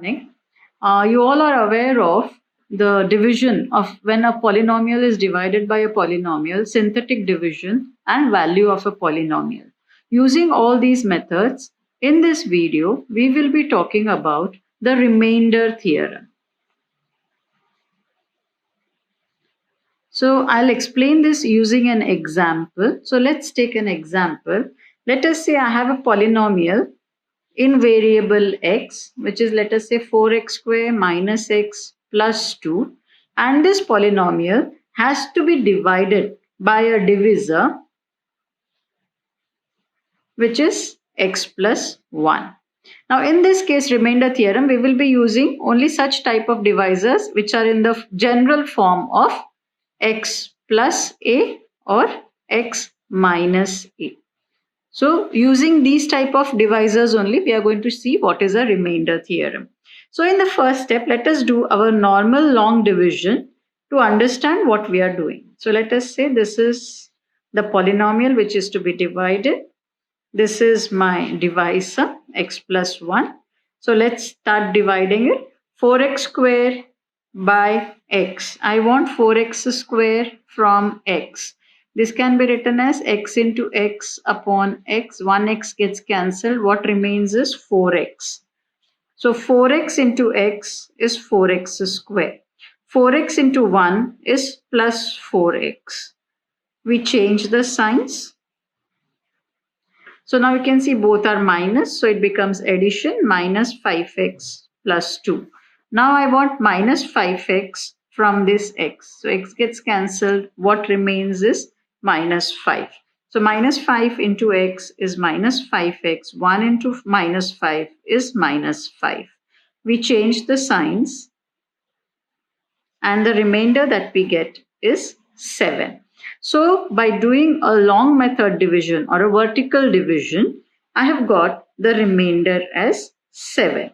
You all are aware of the division of when a polynomial is divided by a polynomial, synthetic division, and value of a polynomial. Using all these methods, in this video, we will be talking about the remainder theorem. So I'll explain this using an example. So let's take an example. Let us say I have a polynomial in variable x, which is, let us say, 4x square minus x plus 2, and this polynomial has to be divided by a divisor, which is x plus 1. Now in this case, remainder theorem, we will be using only such type of divisors which are in the general form of x plus a or x minus a. So using these type of divisors only, we are going to see what is a remainder theorem. So in the first step, let us do our normal long division to understand what we are doing. So let us say this is the polynomial which is to be divided. This is my divisor, x plus 1. So let's start dividing it. 4x square by x. I want 4x square from x. This can be written as x into x upon x. 1x gets cancelled. What remains is 4x. So 4x into x is 4x square. 4x into 1 is plus 4x. We change the signs. So now we can see both are minus. So it becomes addition, minus 5x plus 2. Now I want minus 5x from this x. So x gets cancelled. What remains is minus 5. So minus 5 into x is minus 5x. 1 into minus 5 is minus 5. We change the signs, and the remainder that we get is 7. So by doing a long method division or a vertical division, I have got the remainder as 7.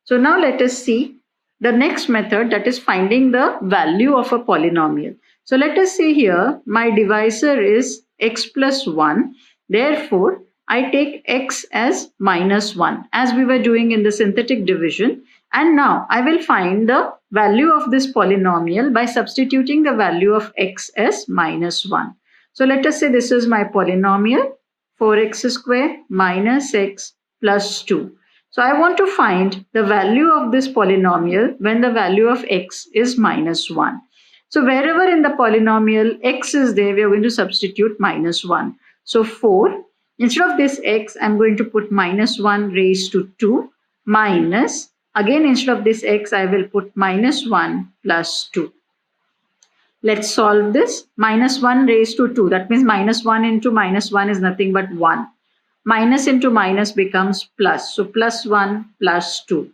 So now let us see the next method, that is finding the value of a polynomial. So let us see here, my divisor is x plus 1. Therefore, I take x as minus 1 as we were doing in the synthetic division. And now I will find the value of this polynomial by substituting the value of x as minus 1. So let us say this is my polynomial, 4x square minus x plus 2. So I want to find the value of this polynomial when the value of x is minus 1. So wherever in the polynomial x is there, we are going to substitute minus 1. So 4, instead of this x, I am going to put minus 1 raised to 2 minus, again instead of this x, I will put minus 1 plus 2. Let's solve this. Minus 1 raised to 2, that means minus 1 into minus 1 is nothing but 1. Minus into minus becomes plus. So plus 1 plus 2.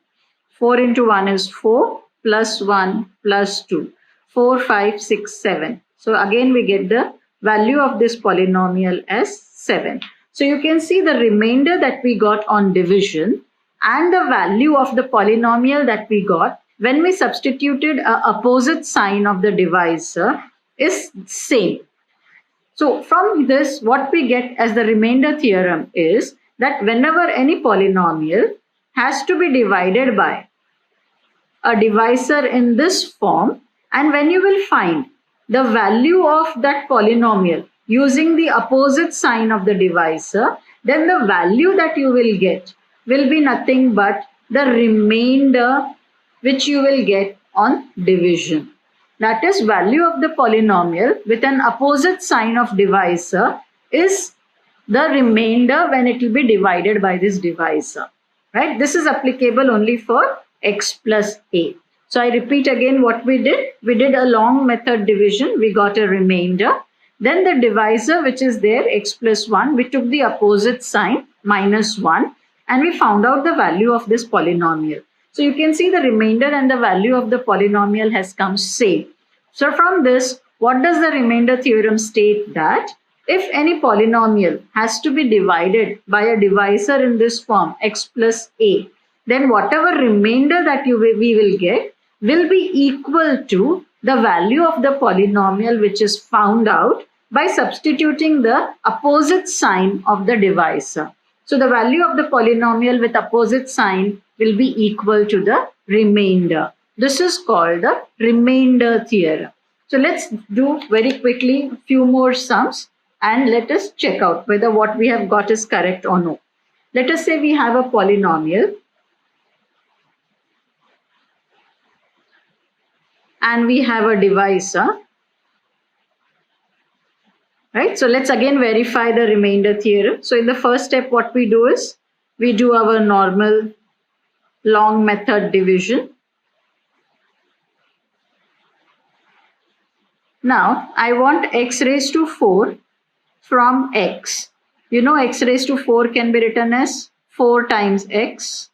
4 into 1 is 4 plus 1 plus 2. 4, 5, 6, 7. So again we get the value of this polynomial as 7. So you can see the remainder that we got on division and the value of the polynomial that we got when we substituted an opposite sign of the divisor is same. So from this, what we get as the remainder theorem is that whenever any polynomial has to be divided by a divisor in this form, and when you will find the value of that polynomial using the opposite sign of the divisor, then the value that you will get will be nothing but the remainder which you will get on division. That is, value of the polynomial with an opposite sign of divisor is the remainder when it will be divided by this divisor. Right? This is applicable only for x plus a. So I repeat again what we did. We did a long method division. We got a remainder. Then the divisor which is there, x plus 1, we took the opposite sign, minus 1, and we found out the value of this polynomial. So you can see the remainder and the value of the polynomial has come same. So from this, what does the remainder theorem state? That if any polynomial has to be divided by a divisor in this form, x plus a, then whatever remainder that we will get will be equal to the value of the polynomial which is found out by substituting the opposite sign of the divisor. So the value of the polynomial with opposite sign will be equal to the remainder. This is called the remainder theorem. So let's do very quickly a few more sums and let us check out whether what we have got is correct or no. Let us say we have a polynomial and we have a divisor. Right? So let's again verify the remainder theorem. So in the first step, what we do is we do our normal long method division. Now I want x raised to 4 from x. You know x raised to 4 can be written as 4 times x.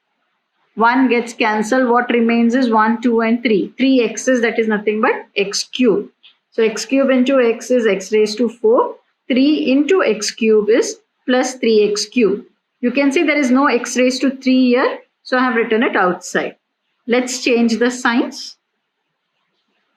1 gets cancelled. What remains is 1, 2 and 3. 3 x's, that is nothing but x cube. So x cube into x is x raised to 4. 3 into x cube is plus 3x cube. You can see there is no x raised to 3 here. So I have written it outside. Let's change the signs.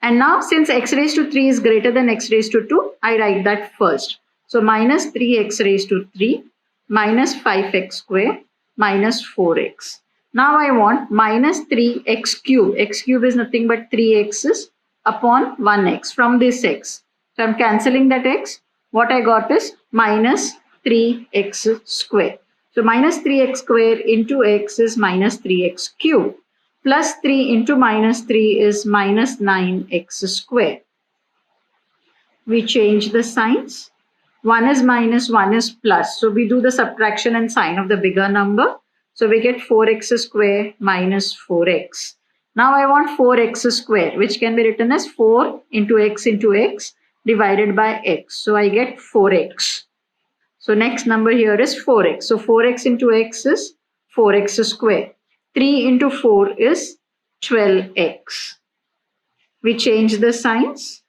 And now since x raised to 3 is greater than x raised to 2, I write that first. So minus 3x raised to 3 minus 5x square minus 4x. Now I want minus 3x cube. X cube is nothing but 3x's upon 1x from this x. So I'm cancelling that x. What I got is minus 3x square. So minus 3x square into x is minus 3x cube. Plus 3 into minus 3 is minus 9x square. We change the signs. 1 is minus, 1 is plus. So we do the subtraction and sign of the bigger number. So we get 4x square minus 4x. Now I want 4x square, which can be written as 4 into x divided by x. So I get 4x. So next number here is 4x. So 4x into x is 4x square. 3 into 4 is 12x. We change the signs.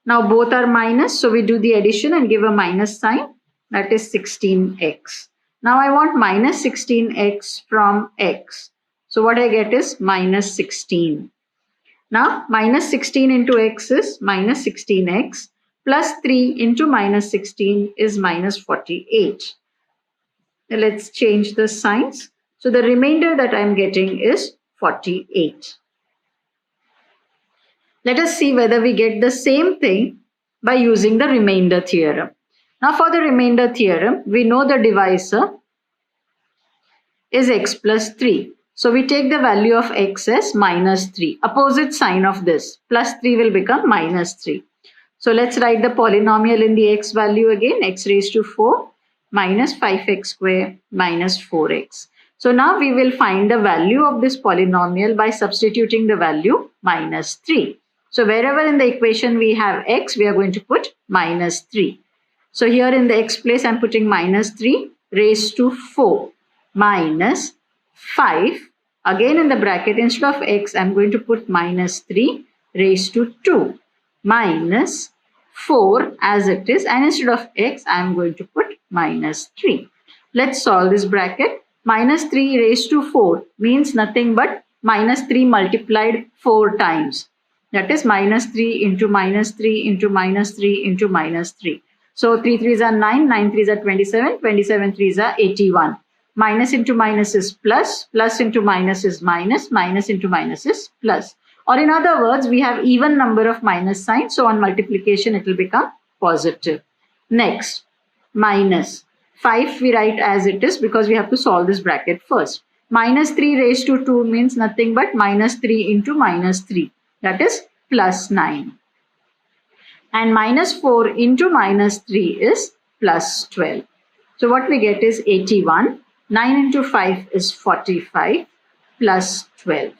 Now both are minus, so we do the addition and give a minus sign. That is 16x. Now I want minus 16x from x. So what I get is minus 16. Now minus 16 into x is minus 16x. Plus 3 into minus 16 is minus 48. Now let's change the signs. So the remainder that I am getting is 48. Let us see whether we get the same thing by using the remainder theorem. Now for the remainder theorem, we know the divisor is x plus 3. So we take the value of x as minus 3. Opposite sign of this. Plus 3 will become minus 3. So let's write the polynomial in the x value again. X raised to 4 minus 5x square minus 4x. So now we will find the value of this polynomial by substituting the value minus 3. So wherever in the equation we have x, we are going to put minus 3. So here in the x place, I am putting minus 3 raised to 4 minus 5. Again in the bracket, instead of x, I am going to put minus 3 raised to 2 minus 4 as it is. And instead of x, I am going to put minus 3. Let's solve this bracket. Minus 3 raised to 4 means nothing but minus 3 multiplied 4 times. That is minus 3 into minus 3 into minus 3 into minus 3. So 3 3s are 9, 9 3s are 27, 27 3s are 81. Minus into minus is plus, plus into minus is minus, minus into minus is plus. Or in other words, we have even number of minus signs. So on multiplication, it will become positive. Next, minus 5 we write as it is because we have to solve this bracket first. Minus 3 raised to 2 means nothing but minus 3 into minus 3. That is plus 9. And minus 4 into minus 3 is plus 12. So what we get is 81. 9 into 5 is 45 plus 12.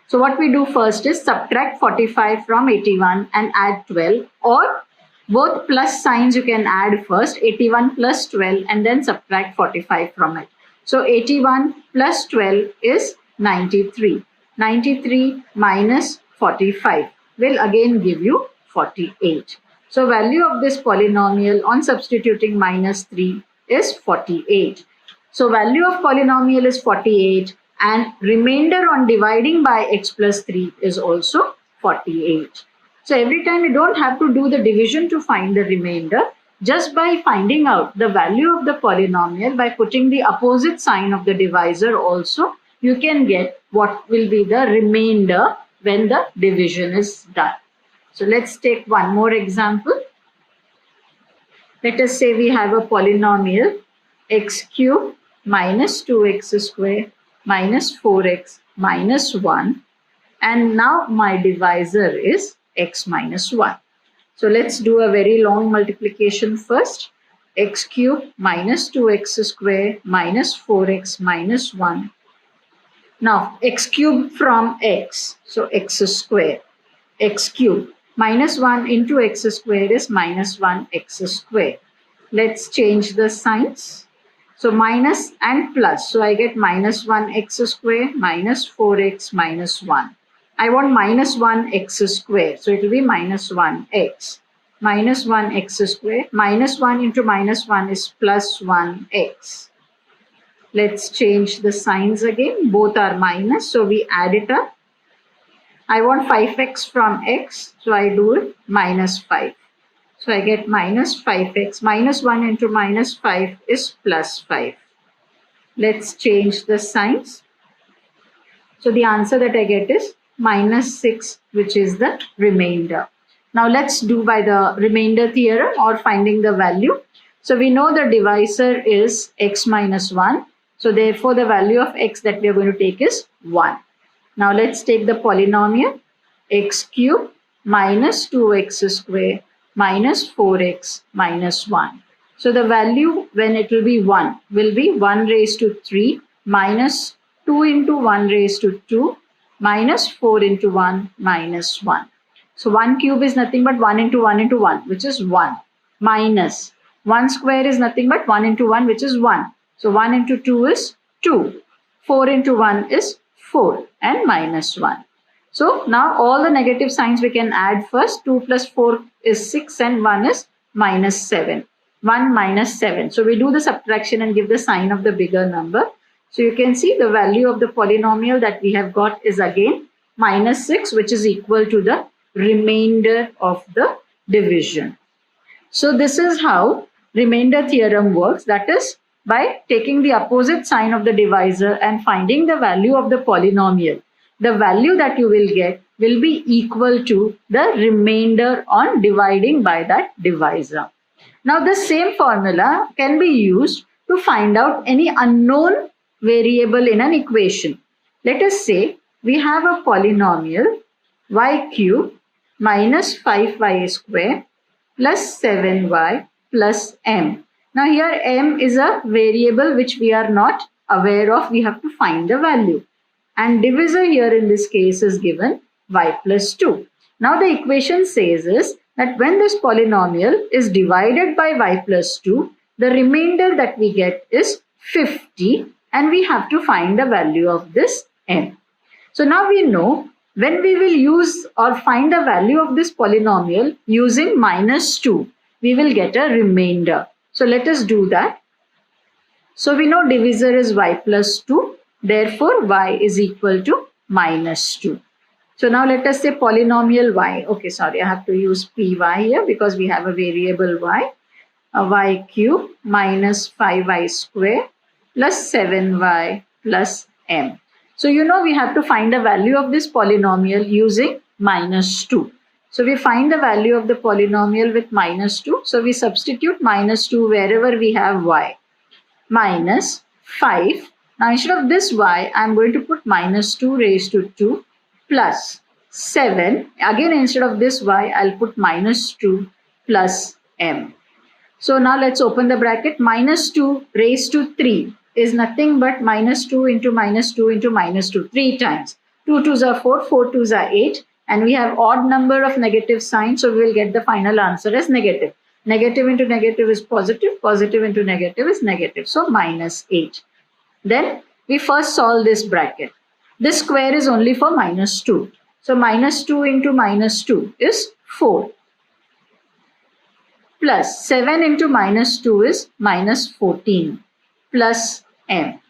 So what we do first is subtract 45 from 81 and add 12, or both plus signs you can add first, 81 plus 12 and then subtract 45 from it. So 81 plus 12 is 93. 93 minus 45 will again give you 48. So value of this polynomial on substituting minus 3 is 48. So value of polynomial is 48 and remainder on dividing by x plus 3 is also 48. So every time you don't have to do the division to find the remainder. just by finding out the value of the polynomial by putting the opposite sign of the divisor also, you can get what will be the remainder when the division is done. So let's take one more example. Let us say we have a polynomial x cube minus 2x square minus 4x minus 1, and now my divisor is x minus 1. So let's do a very long multiplication first. X cube minus 2x square minus 4x minus 1. Now x cube from x, so x square, x cube minus 1 into x square is minus 1x square. Let's change the signs. So minus and plus. So I get minus 1x square minus 4x minus 1. I want minus 1x square. So it will be minus 1x. Minus 1x square. Minus 1 into minus 1 is plus 1x. Let's change the signs again. Both are minus. So we add it up. I want 5x from x. So I do it minus 5. So I get minus 5x. Minus 1 into minus 5 is plus 5. Let's change the signs. So the answer that I get is minus 6, which is the remainder. Now let's do by the remainder theorem or finding the value. So we know the divisor is x minus 1. So therefore the value of x that we are going to take is 1. Now let's take the polynomial x cube minus 2x square minus 4x minus 1. So the value when it will be 1 will be 1 raised to 3 minus 2 into 1 raised to 2 minus 4 into 1 minus 1. So 1 cube is nothing but 1 into 1 into 1, which is 1, minus 1 square is nothing but 1 into 1, which is 1. So 1 into 2 is 2, 4 into 1 is 4, and minus 1. So now all the negative signs we can add first. 2 plus 4 is 6 and 1 is minus 7. 1 minus 7. So we do the subtraction and give the sign of the bigger number. So you can see the value of the polynomial that we have got is again minus 6, which is equal to the remainder of the division. So this is how remainder theorem works. That is by taking the opposite sign of the divisor and finding the value of the polynomial. The value that you will get will be equal to the remainder on dividing by that divisor. Now the same formula can be used to find out any unknown variable in an equation. Let us say we have a polynomial y cube minus 5y square plus 7y plus m. Now here m is a variable which we are not aware of. We have to find the value. And divisor here in this case is given y plus 2. Now the equation says is that when this polynomial is divided by y plus 2, the remainder that we get is 50, and we have to find the value of this m. So now we know when we will use or find the value of this polynomial using minus 2, we will get a remainder. So let us do that. So we know divisor is y plus 2. Therefore, y is equal to minus 2. So now let us say polynomial y. Okay, sorry, I have to use py here because we have a variable y. Y cube minus 5y square plus 7y plus m. So you know we have to find the value of this polynomial using minus 2. So we find the value of the polynomial with minus 2. So we substitute minus 2 wherever we have y. Minus 5. Now instead of this y, I am going to put minus 2 raised to 2 plus 7. Again instead of this y, I will put minus 2 plus m. So now let's open the bracket. Minus 2 raised to 3 is nothing but minus 2 into minus 2 into minus 2. 3 times. 2 2s are 4, 4 2s are 8. And we have odd number of negative signs. So we will get the final answer as negative. Negative into negative is positive. Positive into negative is negative. So minus 8. Then we first solve this bracket. This square is only for minus 2. So minus 2 into minus 2 is 4. Plus 7 into minus 2 is minus 14 plus m.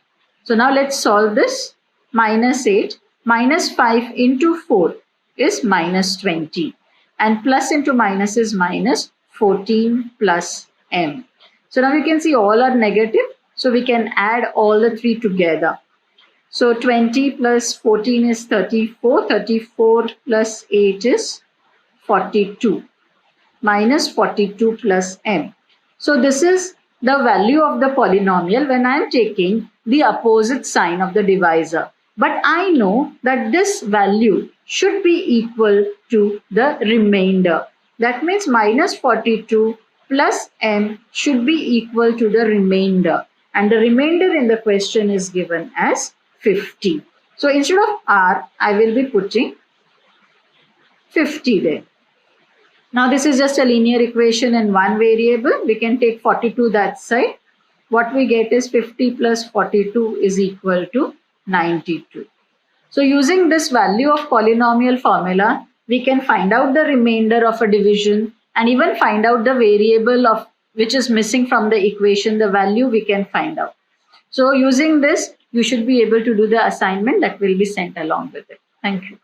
So now let's solve this. Minus 8 minus 5 into 4 is minus 20. And plus into minus is minus 14 plus m. So now you can see all are negative. So we can add all the three together. So 20 plus 14 is 34. 34 plus 8 is 42. Minus 42 plus m. So this is the value of the polynomial when I am taking the opposite sign of the divisor. But I know that this value should be equal to the remainder. That means minus 42 plus m should be equal to the remainder. And the remainder in the question is given as 50. So instead of r, I will be putting 50 there. Now this is just a linear equation in one variable. We can take 42 that side. What we get is 50 plus 42 is equal to 92. So using this value of polynomial formula, we can find out the remainder of a division and even find out the variable of which is missing from the equation, the value we can find out. So using this, you should be able to do the assignment that will be sent along with it. Thank you.